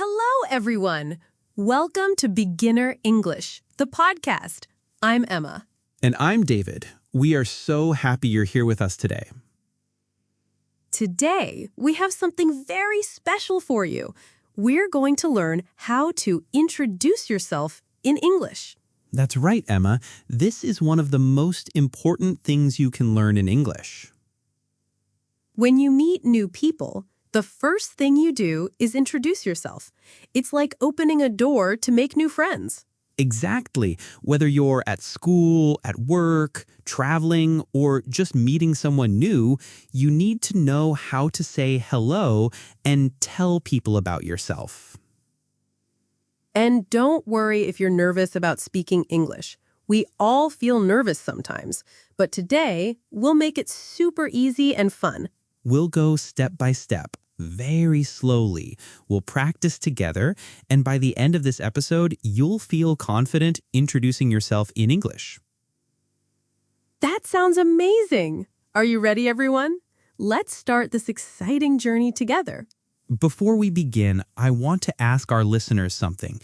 Hello, everyone. Welcome to Beginner English, the podcast. I'm Emma. And I'm David. We are so happy you're here with us today. Today, we have something very special for you. We're going to learn how to introduce yourself in English. That's right, Emma. This is one of the most important things you can learn in English. When you meet new people, the first thing you do is introduce yourself. It's like opening a door to make new friends. Exactly. Whether you're at school, at work, traveling, or just meeting someone new, you need to know how to say hello and tell people about yourself. And don't worry if you're nervous about speaking English. We all feel nervous sometimes, but today we'll make it super easy and fun. We'll go step by step, very slowly. We'll practice together, and by the end of this episode, you'll feel confident introducing yourself in English. That sounds amazing! Are you ready, everyone? Let's start this exciting journey together. Before we begin, I want to ask our listeners something.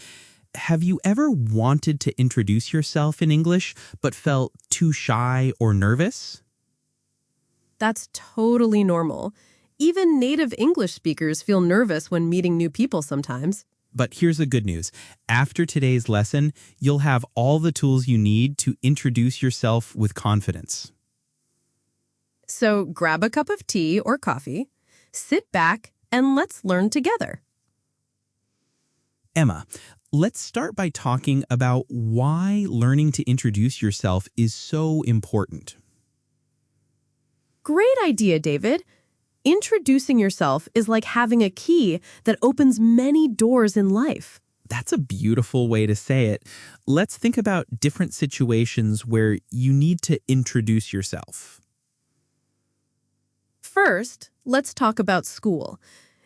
Have you ever wanted to introduce yourself in English but felt too shy or nervous? That's totally normal. Even native English speakers feel nervous when meeting new people sometimes. But here's the good news. After today's lesson, you'll have all the tools you need to introduce yourself with confidence. So grab a cup of tea or coffee, sit back, and let's learn together. Emma, let's start by talking about why learning to introduce yourself is so important. Great idea, David. Introducing yourself is like having a key that opens many doors in life. That's a beautiful way to say it. Let's think about different situations where you need to introduce yourself. First, let's talk about school.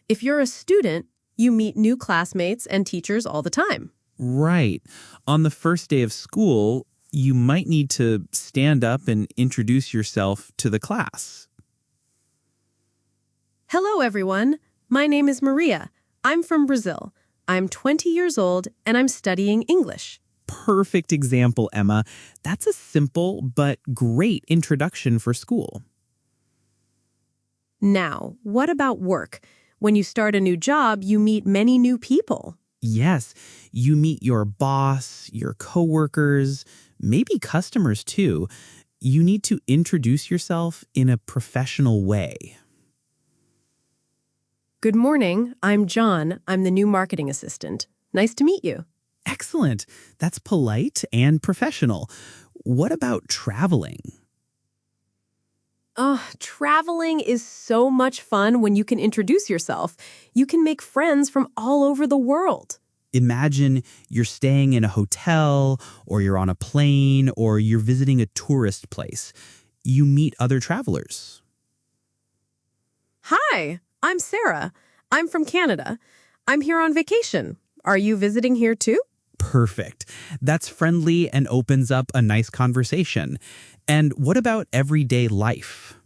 If you're a student, you meet new classmates and teachers all the time. Right. On the first day of school, you might need to stand up and introduce yourself to the class. Hello, everyone. My name is Maria. I'm from Brazil. I'm 20 years old, and I'm studying English. Perfect example, Emma. That's a simple but great introduction for school. Now, what about work? When you start a new job, you meet many new people. Yes, you meet your boss, your coworkers, maybe customers too. You need to introduce yourself in a professional way. Good morning. I'm John. I'm the new marketing assistant. Nice to meet you. Excellent. That's polite and professional. What about traveling? Traveling is so much fun when you can introduce yourself. You can make friends from all over the world. Imagine you're staying in a hotel, or you're on a plane, or you're visiting a tourist place. You meet other travelers. Hi, I'm Sarah. I'm from Canada. I'm here on vacation. Are you visiting here too? Perfect. That's friendly and opens up a nice conversation. And what about everyday life?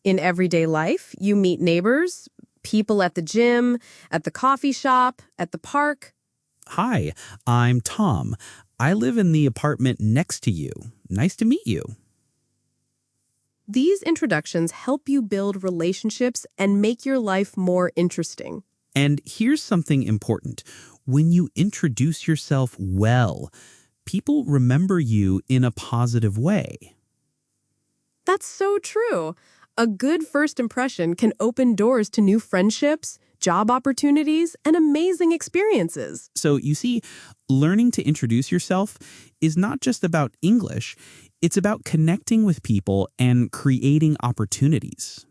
In everyday life, you meet neighbors, people at the gym, at the coffee shop, at the park. Hi, I'm Tom. I live in the apartment next to you. Nice to meet you. These introductions help you build relationships and make your life more interesting. And here's something important. When you introduce yourself well, people remember you in a positive way. That's so true. A good first impression can open doors to new friendships, job opportunities, and amazing experiences. So you see, learning to introduce yourself is not just about English. It's about connecting with people and creating opportunities.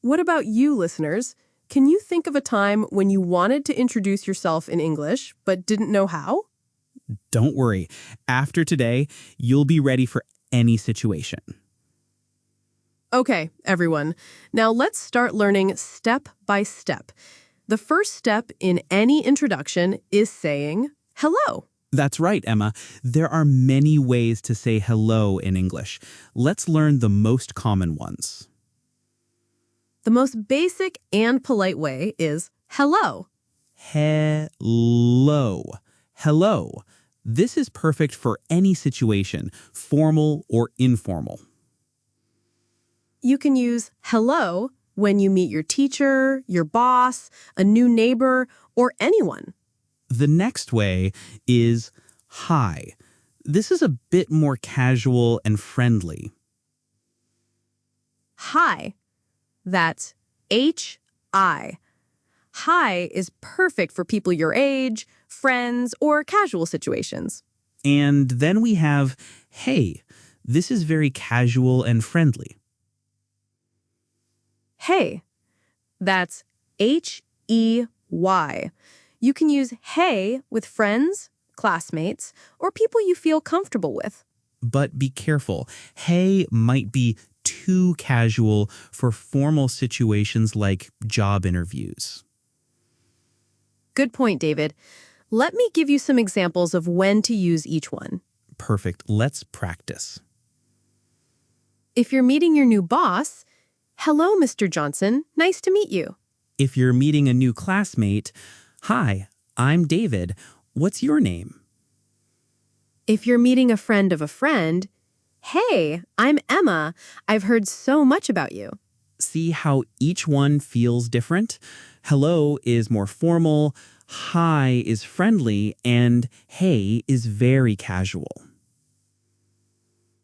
What about you, listeners? Can you think of a time when you wanted to introduce yourself in English but didn't know how? Don't worry. After today, you'll be ready for any situation. Okay, everyone. Now let's start learning step by step. The first step in any introduction is saying hello. That's right, Emma. There are many ways to say hello in English. Let's learn the most common ones. The most basic and polite way is hello. Hello. Hello. This is perfect for any situation, formal or informal. You can use hello when you meet your teacher, your boss, a new neighbor, or anyone. The next way is hi. This is a bit more casual and friendly. Hi. That's H-I. Hi is perfect for people your age, friends, or casual situations. And then we have hey. This is very casual and friendly. Hey. That's H-E-Y. You can use hey with friends, classmates, or people you feel comfortable with. But be careful. Hey might be too casual for formal situations like job interviews. Good point, David. Let me give you some examples of when to use each one. Perfect. Let's practice. If you're meeting your new boss, hello, Mr. Johnson. Nice to meet you. If you're meeting a new classmate, hi, I'm David. What's your name? If you're meeting a friend of a friend, hey, I'm Emma. I've heard so much about you. See how each one feels different? Hello is more formal, hi is friendly, and hey is very casual.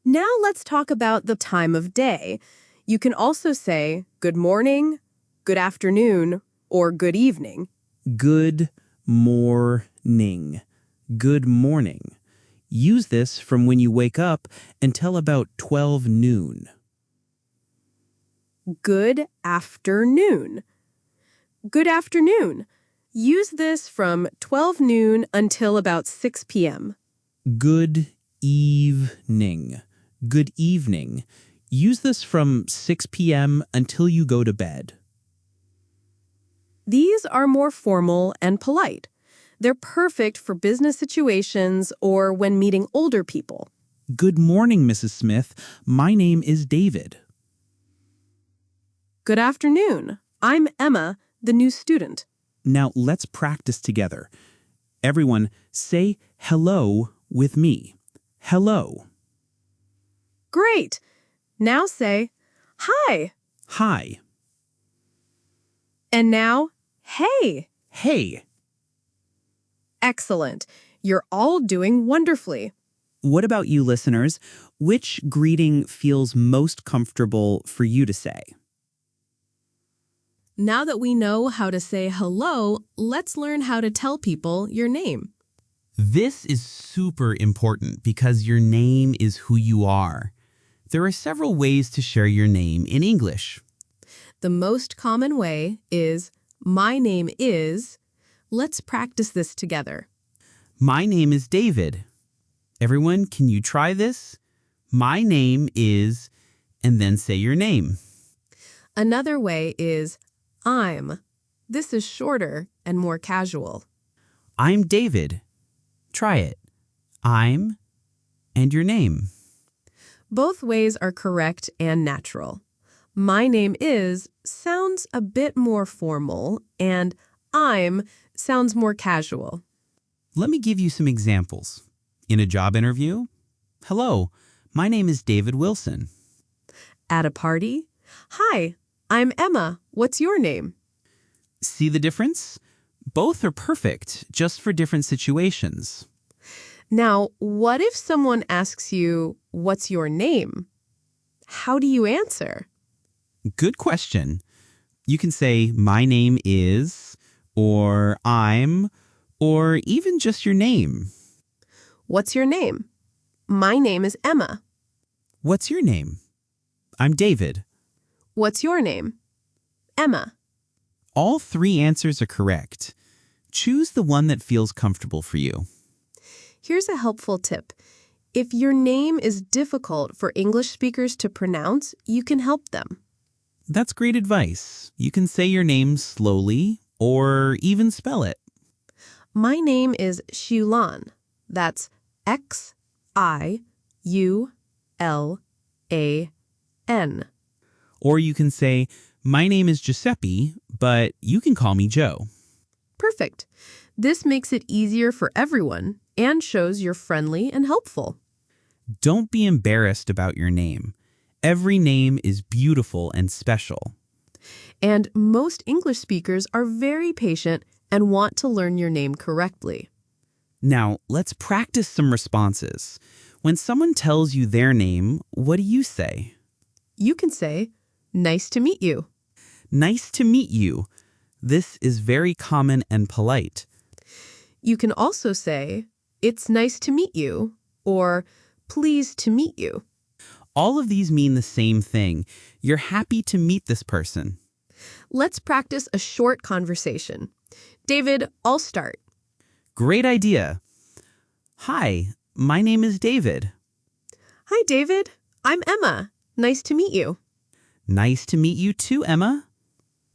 Now let's talk about the time of day. You can also say good morning, good afternoon, or good evening. Good morning. Good morning. Use this from when you wake up until about 12 noon. Good afternoon. Good afternoon. Use this from 12 noon until about 6 p.m. Good evening. Good evening. Use this from 6 p.m. until you go to bed. These are more formal and polite. They're perfect for business situations or when meeting older people. Good morning, Mrs. Smith. My name is David. Good afternoon. I'm Emma, the new student. Now let's practice together. Everyone, say hello with me. Hello. Great. Now say hi. Hi. And now, hey. Hey. Excellent. You're all doing wonderfully. What about you, listeners? Which greeting feels most comfortable for you to say? Now that we know how to say hello, let's learn how to tell people your name. This is super important because your name is who you are. There are several ways to share your name in English. The most common way is, my name is. Let's practice this together. My name is David. Everyone, can you try this? My name is, and then say your name. Another way is, I'm. This is shorter and more casual. I'm David. Try it. I'm, and your name. Both ways are correct and natural. My name is sounds a bit more formal, and I'm sounds more casual. Let me give you some examples. In a job interview, hello, my name is David Wilson. At a party, hi, I'm Emma. What's your name? See the difference? Both are perfect, just for different situations. Now, what if someone asks you, what's your name? How do you answer? Good question. You can say, my name is, or I'm, or even just your name. What's your name? My name is Emma. What's your name? I'm David. What's your name? Emma. All three answers are correct. Choose the one that feels comfortable for you. Here's a helpful tip. If your name is difficult for English speakers to pronounce, you can help them. That's great advice. You can say your name slowly or even spell it. My name is Xiulan. That's Xiulan. Or you can say, My name is Giuseppe, but you can call me Joe. Perfect. This makes it easier for everyone and shows you're friendly and helpful. Don't be embarrassed about your name. Every name is beautiful and special. And most English speakers are very patient and want to learn your name correctly. Now, let's practice some responses. When someone tells you their name, what do you say? You can say, "Nice to meet you." Nice to meet you. This is very common and polite. You can also say, "It's nice to meet you," or "Pleased to meet you." All of these mean the same thing. You're happy to meet this person. Let's practice a short conversation. David, I'll start. Great idea. Hi, my name is David. Hi, David. I'm Emma. Nice to meet you. Nice to meet you too, Emma.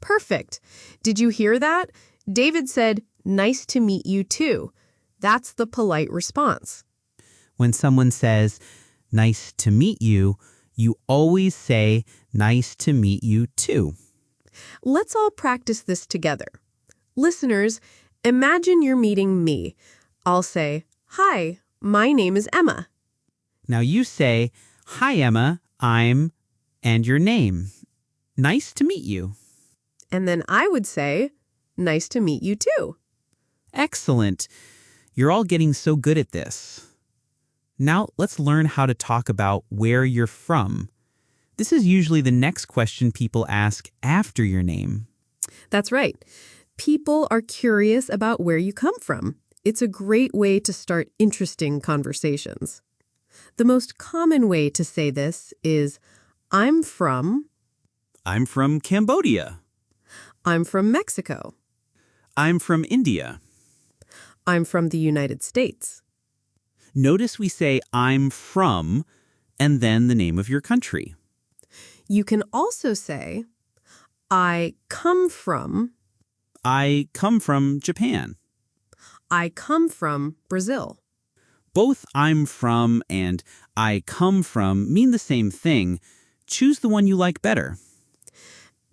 Perfect. Did you hear that? David said, "Nice to meet you too." That's the polite response. When someone says, nice to meet you, you always say, nice to meet you too. Let's all practice this together. Listeners, imagine you're meeting me. I'll say, "Hi, my name is Emma." Now you say, hi, Emma, I'm, and your name. Nice to meet you. And then I would say, "Nice to meet you too." Excellent. You're all getting so good at this. Now let's learn how to talk about where you're from. This is usually the next question people ask after your name. That's right. People are curious about where you come from. It's a great way to start interesting conversations. The most common way to say this is, I'm from Cambodia. I'm from Mexico. I'm from India. I'm from the United States. Notice we say I'm from and then the name of your country. You can also say, I come from Japan. I come from Brazil. Both I'm from and I come from mean the same thing. Choose the one you like better.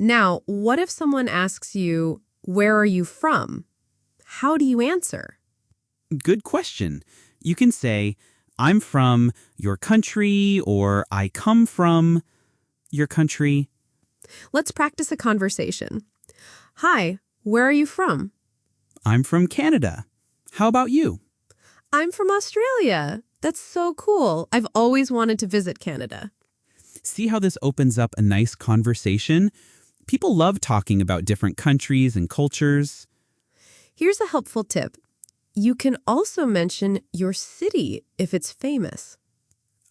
Now, what if someone asks you, where are you from? How do you answer? Good question. You can say, I'm from your country, or I come from your country. Let's practice a conversation. Hi, where are you from? I'm from Canada. How about you? I'm from Australia. That's so cool. I've always wanted to visit Canada. See how this opens up a nice conversation? People love talking about different countries and cultures. Here's a helpful tip. You can also mention your city if it's famous.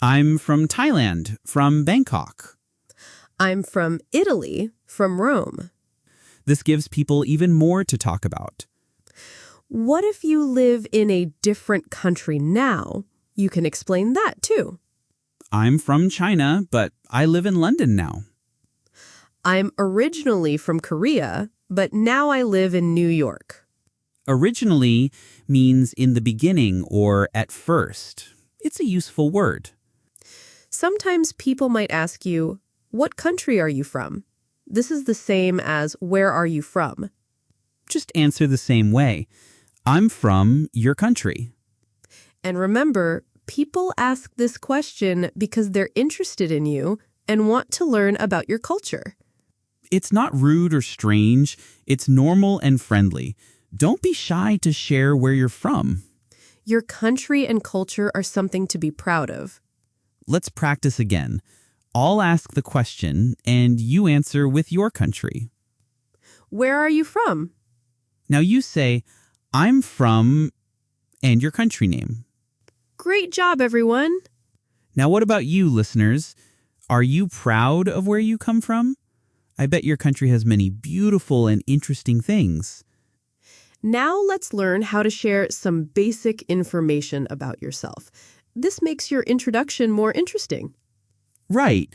I'm from Thailand, from Bangkok. I'm from Italy, from Rome. This gives people even more to talk about. What if you live in a different country now? You can explain that too. I'm from China, but I live in London now. I'm originally from Korea, but now I live in New York. Originally means in the beginning or at first. It's a useful word. Sometimes people might ask you, what country are you from? This is the same as where are you from? Just answer the same way. I'm from your country. And remember, people ask this question because they're interested in you and want to learn about your culture. It's not rude or strange. It's normal and friendly. Don't be shy to share where you're from. Your country and culture are something to be proud of. Let's practice again. I'll ask the question, and you answer with your country. Where are you from? Now you say, I'm from, and your country name. Great job, everyone. Now what about you, listeners? Are you proud of where you come from? I bet your country has many beautiful and interesting things. Now let's learn how to share some basic information about yourself. This makes your introduction more interesting. Right.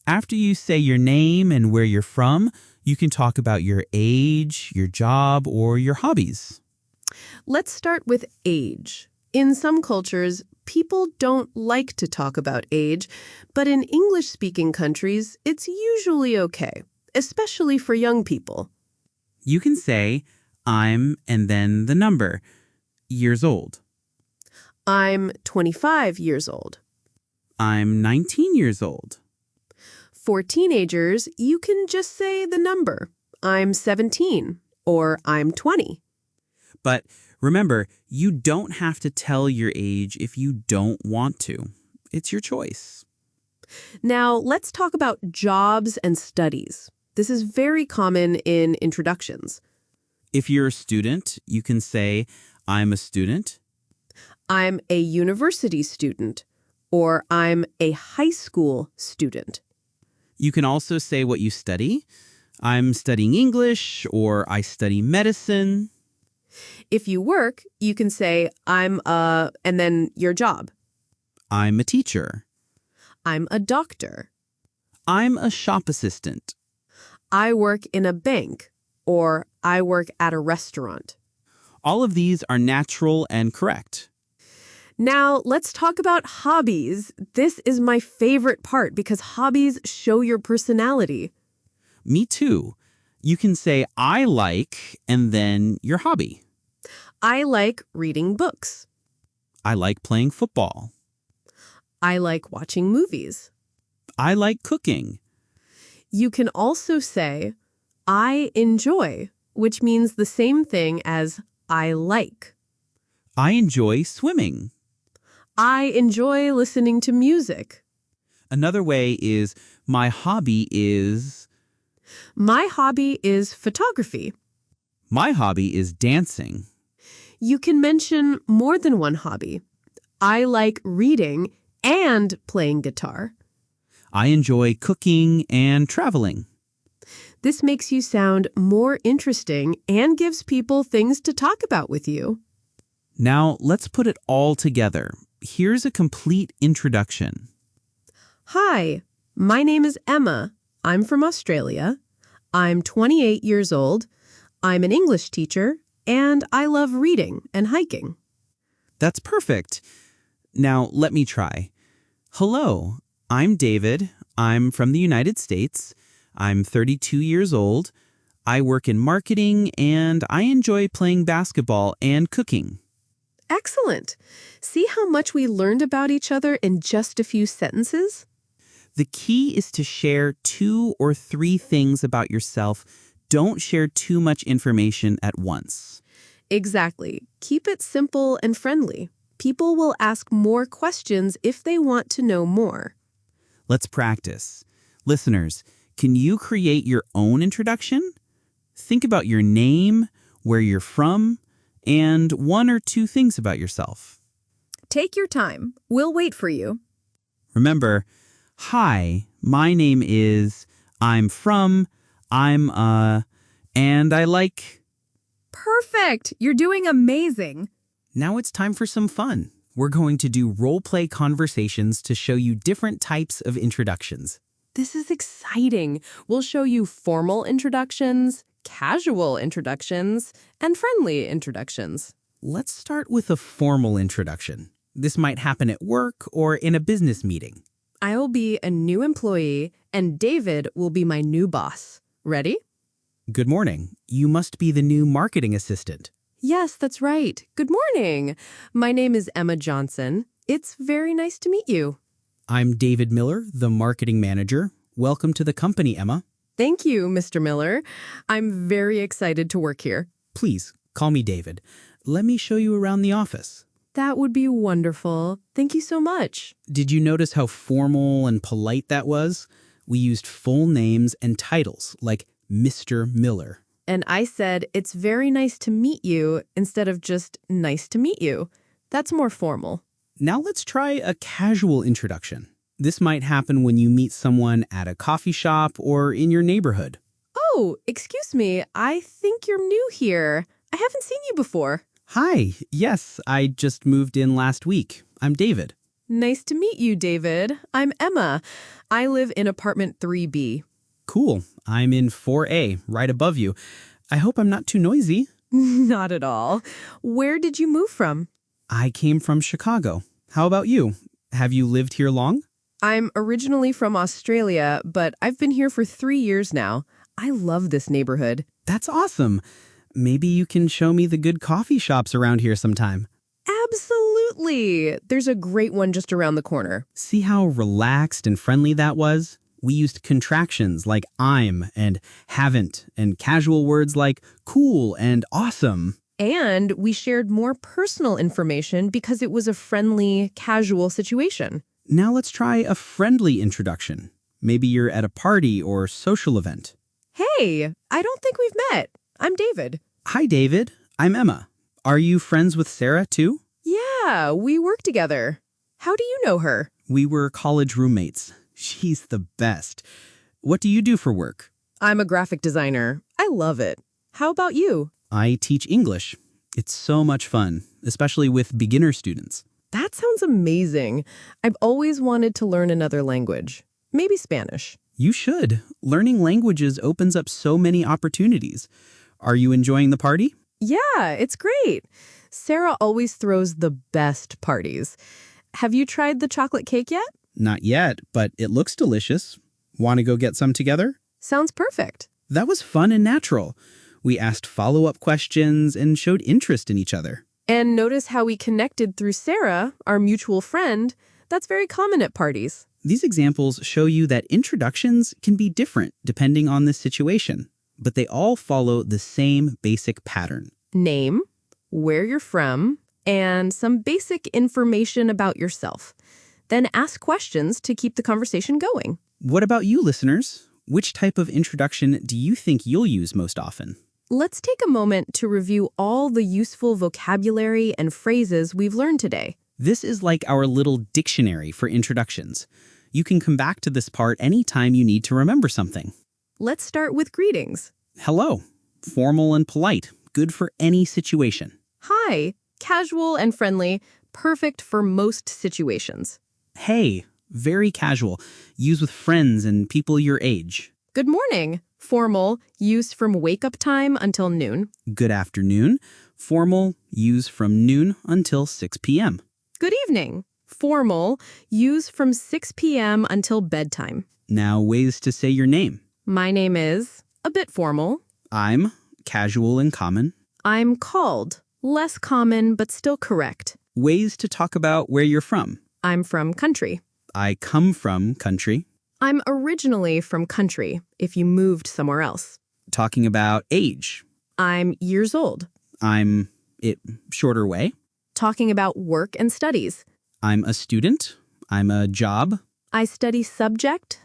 After you say your name and where you're from, you can talk about your age, your job, or your hobbies. Let's start with age. In some cultures, people don't like to talk about age, but in English-speaking countries, it's usually okay. especially for young people. You can say, I'm and then the number, years old. I'm 25 years old. I'm 19 years old. For teenagers, you can just say the number. I'm 17 or I'm 20. But remember, you don't have to tell your age if you don't want to. It's your choice. Now, let's talk about jobs and studies. This is very common in introductions. If you're a student, you can say, I'm a student. I'm a university student, or I'm a high school student. You can also say what you study. I'm studying English, or I study medicine. If you work, you can say, and then your job. I'm a teacher. I'm a doctor. I'm a shop assistant. I work in a bank, or I work at a restaurant. All of these are natural and correct. Now, let's talk about hobbies. This is my favorite part because hobbies show your personality. Me too. You can say, I like, and then your hobby. I like reading books. I like playing football. I like watching movies. I like cooking. You can also say, I enjoy, which means the same thing as I like. I enjoy swimming. I enjoy listening to music. Another way is, my hobby is... My hobby is photography. My hobby is dancing. You can mention more than one hobby. I like reading and playing guitar. I enjoy cooking and traveling. This makes you sound more interesting and gives people things to talk about with you. Now, let's put it all together. Here's a complete introduction. Hi, my name is Emma. I'm from Australia. I'm 28 years old. I'm an English teacher, and I love reading and hiking. That's perfect. Now, let me try. Hello, I'm David. I'm from the United States. I'm 32 years old. I work in marketing, and I enjoy playing basketball and cooking. Excellent. See how much we learned about each other in just a few sentences? The key is to share 2 or 3 things about yourself. Don't share too much information at once. Exactly. Keep it simple and friendly. People will ask more questions if they want to know more. Let's practice. Listeners, can you create your own introduction? Think about your name, where you're from, and 1 or 2 things about yourself. Take your time. We'll wait for you. Remember, hi, my name is, I'm from, and I like... Perfect. You're doing amazing. Now it's time for some fun. We're going to do role-play conversations to show you different types of introductions. This is exciting. We'll show you formal introductions, casual introductions, and friendly introductions. Let's start with a formal introduction. This might happen at work or in a business meeting. I will be a new employee, and David will be my new boss. Ready? Good morning. You must be the new marketing assistant. Yes, that's right. Good morning. My name is Emma Johnson. It's very nice to meet you. I'm David Miller, the marketing manager. Welcome to the company, Emma. Thank you, Mr. Miller. I'm very excited to work here. Please, call me David. Let me show you around the office. That would be wonderful. Thank you so much. Did you notice how formal and polite that was? We used full names and titles, like Mr. Miller. And I said, it's very nice to meet you instead of just nice to meet you. That's more formal. Now let's try a casual introduction. This might happen when you meet someone at a coffee shop or in your neighborhood. Oh, excuse me. I think you're new here. I haven't seen you before. Hi, yes, I just moved in last week. I'm David. Nice to meet you, David. I'm Emma. I live in apartment 3B. Cool. I'm in 4A, right above you. I hope I'm not too noisy. Not at all. Where did you move from? I came from Chicago. How about you? Have you lived here long? I'm originally from Australia, but I've been here for 3 years now. I love this neighborhood. That's awesome. Maybe you can show me the good coffee shops around here sometime. Absolutely. There's a great one just around the corner. See how relaxed and friendly that was? We used contractions like I'm and haven't and casual words like cool and awesome. And we shared more personal information because it was a friendly, casual situation. Now let's try a friendly introduction. Maybe you're at a party or social event. Hey, I don't think we've met. I'm David. Hi, David. I'm Emma. Are you friends with Sarah, too? Yeah, we work together. How do you know her? We were college roommates. She's the best. What do you do for work? I'm a graphic designer. I love it. How about you? I teach English. It's so much fun, especially with beginner students. That sounds amazing. I've always wanted to learn another language. Maybe Spanish. You should. Learning languages opens up so many opportunities. Are you enjoying the party? Yeah, it's great. Sarah always throws the best parties. Have you tried the chocolate cake yet? Not yet, but it looks delicious. Want to go get some together? Sounds perfect. That was fun and natural. We asked follow-up questions and showed interest in each other. And notice how we connected through Sarah, our mutual friend. That's very common at parties. These examples show you that introductions can be different depending on the situation, but they all follow the same basic pattern. Name, where you're from, and some basic information about yourself. Then ask questions to keep the conversation going. What about you, listeners? Which type of introduction do you think you'll use most often? Let's take a moment to review all the useful vocabulary and phrases we've learned today. This is like our little dictionary for introductions. You can come back to this part anytime you need to remember something. Let's start with greetings. Hello. Formal and polite. Good for any situation. Hi. Casual and friendly. Perfect for most situations. Hey. Very casual. Use with friends and people your age. Good morning. Formal. Used from wake-up time until noon. Good afternoon. Formal. Use from noon until 6 p.m. Good evening. Formal. Use from 6 p.m. until bedtime. Now, ways to say your name. My name is a bit formal. I'm casual and common. I'm called. Less common, but still correct. Ways to talk about where you're from. I'm from country. I come from country. I'm originally from country if you moved somewhere else. Talking about age. I'm years old. I'm it shorter way. Talking about work and studies. I'm a student. I'm a job. I study subject.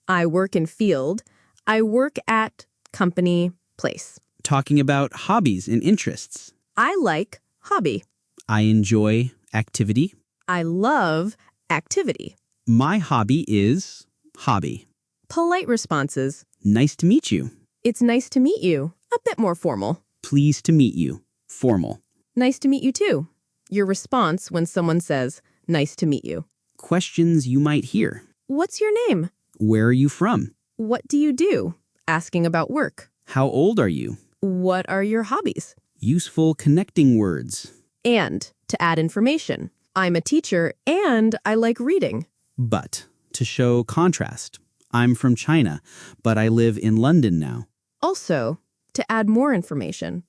I work in field. I work at company, place. Talking about hobbies and interests. I like hobby. I enjoy activity. I love activity. My hobby is hobby. Polite responses. Nice to meet you. It's nice to meet you. A bit more formal. Pleased to meet you. Formal. Nice to meet you too. Your response when someone says, nice to meet you. Questions you might hear. What's your name? Where are you from? What do you do? Asking about work. How old are you? What are your hobbies? Useful connecting words. And to add information. I'm a teacher and I like reading. But to show contrast. I'm from China, but I live in London now. Also, to add more information.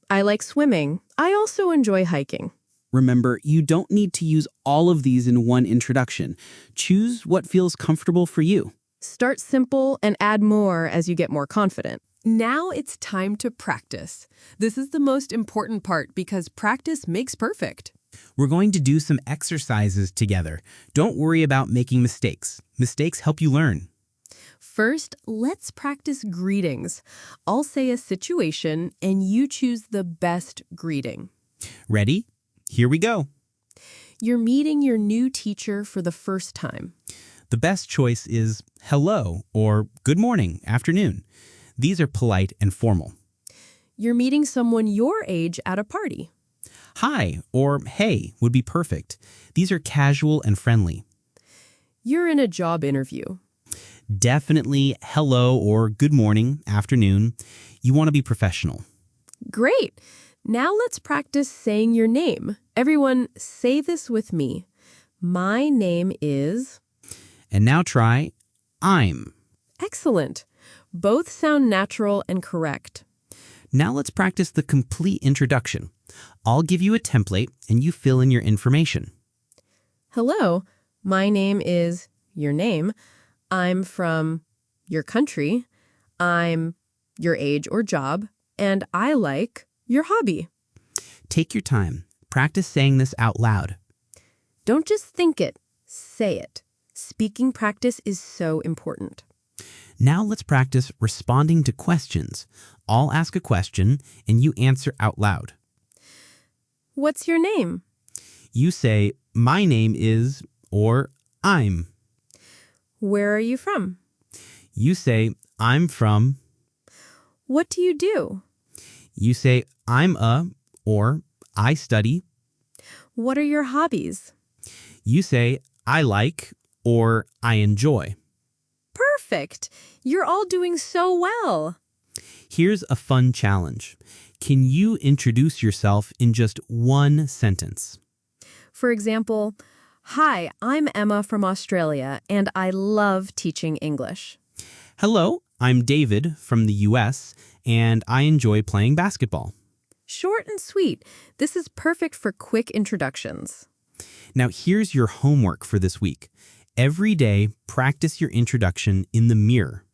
I like swimming. I also enjoy hiking. Remember, you don't need to use all of these in one introduction. Choose what feels comfortable for you. Start simple and add more as you get more confident. Now it's time to practice. This is the most important part because practice makes perfect. We're going to do some exercises together. Don't worry about making mistakes. Mistakes help you learn. First, let's practice greetings. I'll say a situation and you choose the best greeting. Ready? Here we go. You're meeting your new teacher for the first time. The best choice is hello or good morning, afternoon. These are polite and formal. You're meeting someone your age at a party. Hi or hey would be perfect. These are casual and friendly. You're in a job interview. Definitely hello or good morning, afternoon. You want to be professional. Great. Now let's practice saying your name. Everyone, say this with me. My name is... And now try I'm. Excellent. Both sound natural and correct. Now let's practice the complete introduction. I'll give you a template and you fill in your information. Hello, my name is your name. I'm from your country. I'm your age or job. And I like your hobby. Take your time. Practice saying this out loud. Don't just think it, say it. Speaking practice is so important. Now let's practice responding to questions. I'll ask a question and you answer out loud. What's your name? You say, my name is, or I'm. Where are you from? You say, I'm from. What do you do? You say, I'm a, or I study. What are your hobbies? You say, I like, or I enjoy. Perfect! You're all doing so well. Here's a fun challenge. Can you introduce yourself in just one sentence? For example, hi, I'm Emma from Australia, and I love teaching English. Hello, I'm David from the US, and I enjoy playing basketball. Short and sweet. This is perfect for quick introductions. Now here's your homework for this week. Every day, practice your introduction in the mirror.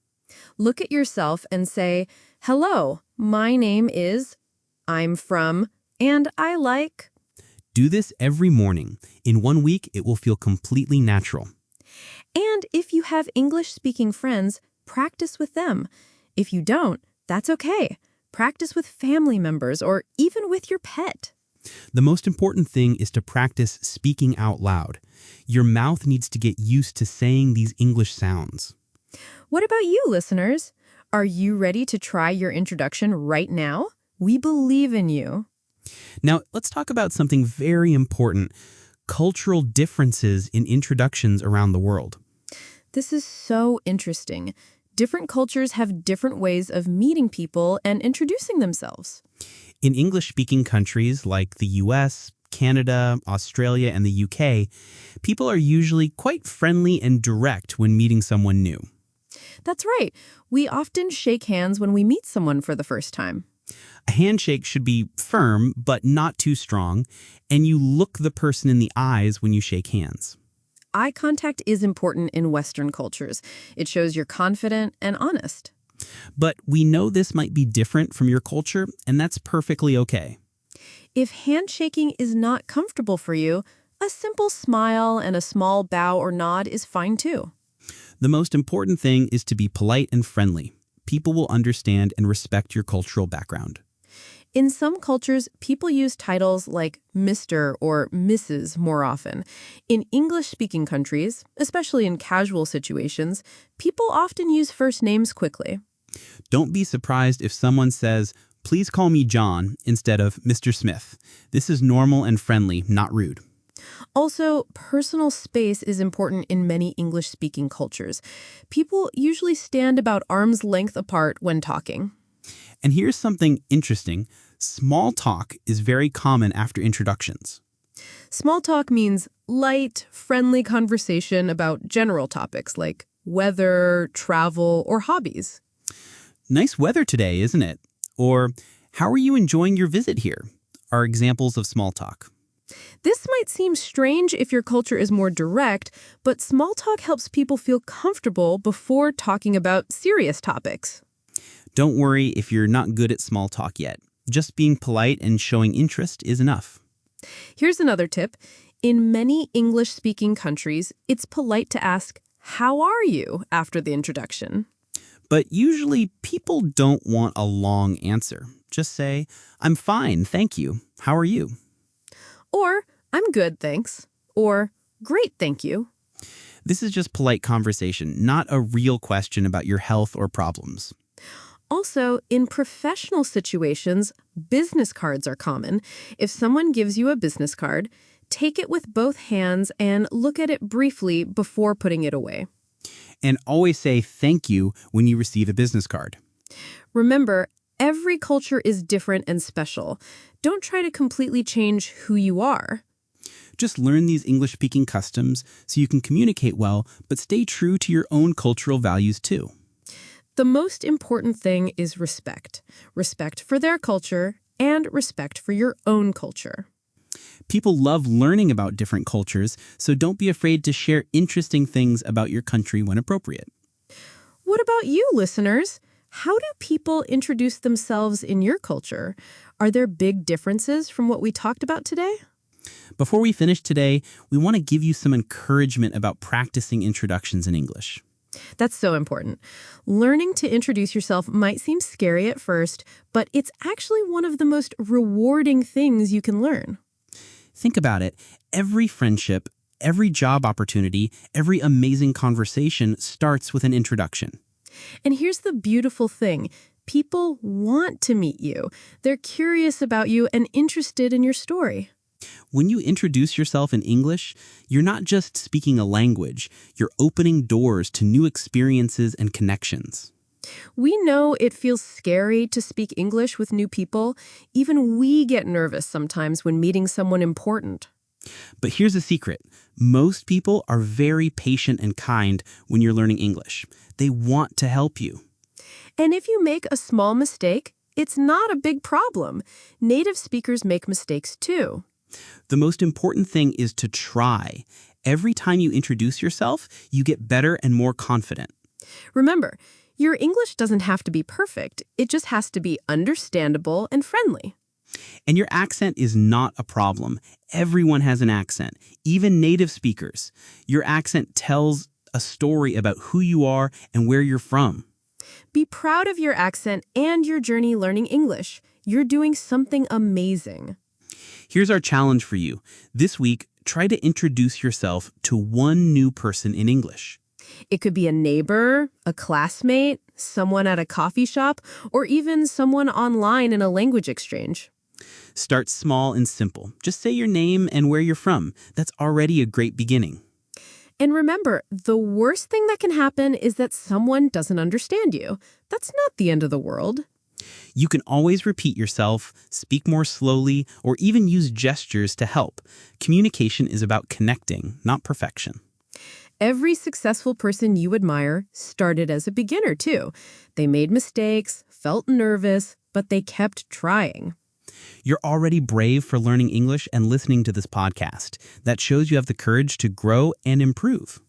Look at yourself and say, hello, my name is, I'm from, and I like. Do this every morning. In 1 week, it will feel completely natural. And if you have English-speaking friends, practice with them. If you don't, that's okay. Practice with family members or even with your pet. The most important thing is to practice speaking out loud. Your mouth needs to get used to saying these English sounds. What about you, listeners? Are you ready to try your introduction right now? We believe in you. Now, let's talk about something very important, cultural differences in introductions around the world. This is so interesting. Different cultures have different ways of meeting people and introducing themselves. In English-speaking countries like the US, Canada, Australia, and the UK, people are usually quite friendly and direct when meeting someone new. That's right. We often shake hands when we meet someone for the first time. A handshake should be firm, but not too strong, and you look the person in the eyes when you shake hands. Eye contact is important in Western cultures. It shows you're confident and honest. But we know this might be different from your culture, and that's perfectly okay. If handshaking is not comfortable for you, a simple smile and a small bow or nod is fine too. The most important thing is to be polite and friendly. People will understand and respect your cultural background. In some cultures, people use titles like Mr. or Mrs. more often. In English-speaking countries, especially in casual situations, people often use first names quickly. Don't be surprised if someone says, "Please call me John," instead of Mr. Smith. This is normal and friendly, not rude. Also, personal space is important in many English-speaking cultures. People usually stand about arm's length apart when talking. And here's something interesting. Small talk is very common after introductions. Small talk means light, friendly conversation about general topics like weather, travel, or hobbies. Nice weather today, isn't it? Or, how are you enjoying your visit here? Are examples of small talk. This might seem strange if your culture is more direct, but small talk helps people feel comfortable before talking about serious topics. Don't worry if you're not good at small talk yet. Just being polite and showing interest is enough. Here's another tip. In many English-speaking countries, it's polite to ask, "How are you?" after the introduction. But usually people don't want a long answer. Just say, "I'm fine, thank you. How are you?" Or, "I'm good, thanks." Or, "Great, thank you." This is just polite conversation, not a real question about your health or problems. Also, in professional situations, business cards are common. If someone gives you a business card, take it with both hands and look at it briefly before putting it away. And always say thank you when you receive a business card. Remember, every culture is different and special. Don't try to completely change who you are. Just learn these English-speaking customs so you can communicate well, but stay true to your own cultural values too. The most important thing is respect. Respect for their culture and respect for your own culture. People love learning about different cultures, so don't be afraid to share interesting things about your country when appropriate. What about you, listeners? How do people introduce themselves in your culture? Are there big differences from what we talked about today? Before we finish today, we want to give you some encouragement about practicing introductions in English. That's so important. Learning to introduce yourself might seem scary at first, but it's actually one of the most rewarding things you can learn. Think about it. Every friendship, every job opportunity, every amazing conversation starts with an introduction. And here's the beautiful thing. People want to meet you. They're curious about you and interested in your story. When you introduce yourself in English, you're not just speaking a language, you're opening doors to new experiences and connections. We know it feels scary to speak English with new people. Even we get nervous sometimes when meeting someone important. But here's a secret. Most people are very patient and kind when you're learning English. They want to help you. And if you make a small mistake, it's not a big problem. Native speakers make mistakes too. The most important thing is to try. Every time you introduce yourself, you get better and more confident. Remember, your English doesn't have to be perfect. It just has to be understandable and friendly. And your accent is not a problem. Everyone has an accent, even native speakers. Your accent tells a story about who you are and where you're from. Be proud of your accent and your journey learning English. You're doing something amazing. Here's our challenge for you. This week, try to introduce yourself to one new person in English. It could be a neighbor, a classmate, someone at a coffee shop, or even someone online in a language exchange. Start small and simple. Just say your name and where you're from. That's already a great beginning. And remember, the worst thing that can happen is that someone doesn't understand you. That's not the end of the world. You can always repeat yourself, speak more slowly, or even use gestures to help. Communication is about connecting, not perfection. Every successful person you admire started as a beginner, too. They made mistakes, felt nervous, but they kept trying. You're already brave for learning English and listening to this podcast. That shows you have the courage to grow and improve.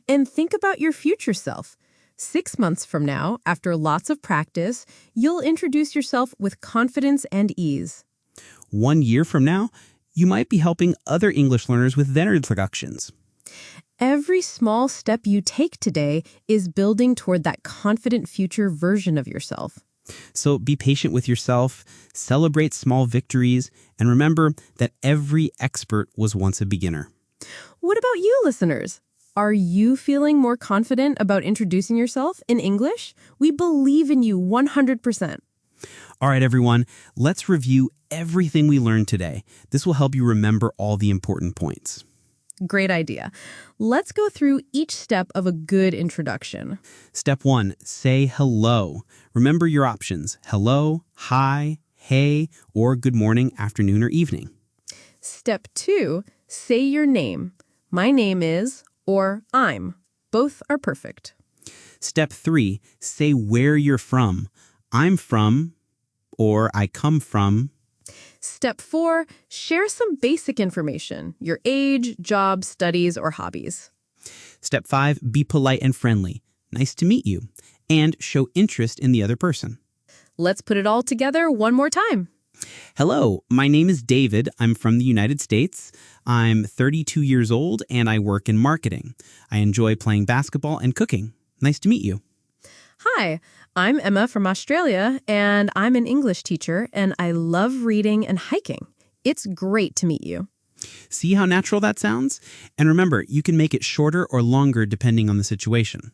And think about your future self. 6 months from now, after lots of practice, you'll introduce yourself with confidence and ease. 1 year from now, you might be helping other English learners with their introductions. Every small step you take today is building toward that confident future version of yourself. So be patient with yourself, celebrate small victories, and remember that every expert was once a beginner. What about you, listeners? Are you feeling more confident about introducing yourself in English? We believe in you 100%. All right, everyone, let's review everything we learned today. This will help you remember all the important points. Great idea. Let's go through each step of a good introduction. Step 1, say hello. Remember your options: hello, hi, hey, or good morning, afternoon, or evening. Step 2, say your name. My name is, or I'm. Both are perfect. Step 3, say where you're from. I'm from, or I come from. Step 4, share some basic information, your age, job, studies, or hobbies. Step 5, be polite and friendly. Nice to meet you. And show interest in the other person. Let's put it all together one more time. Hello, my name is David. I'm from the United States. I'm 32 years old and I work in marketing. I enjoy playing basketball and cooking. Nice to meet you. Hi, I'm Emma from Australia, and I'm an English teacher, and I love reading and hiking. It's great to meet you. See how natural that sounds? And remember, you can make it shorter or longer depending on the situation.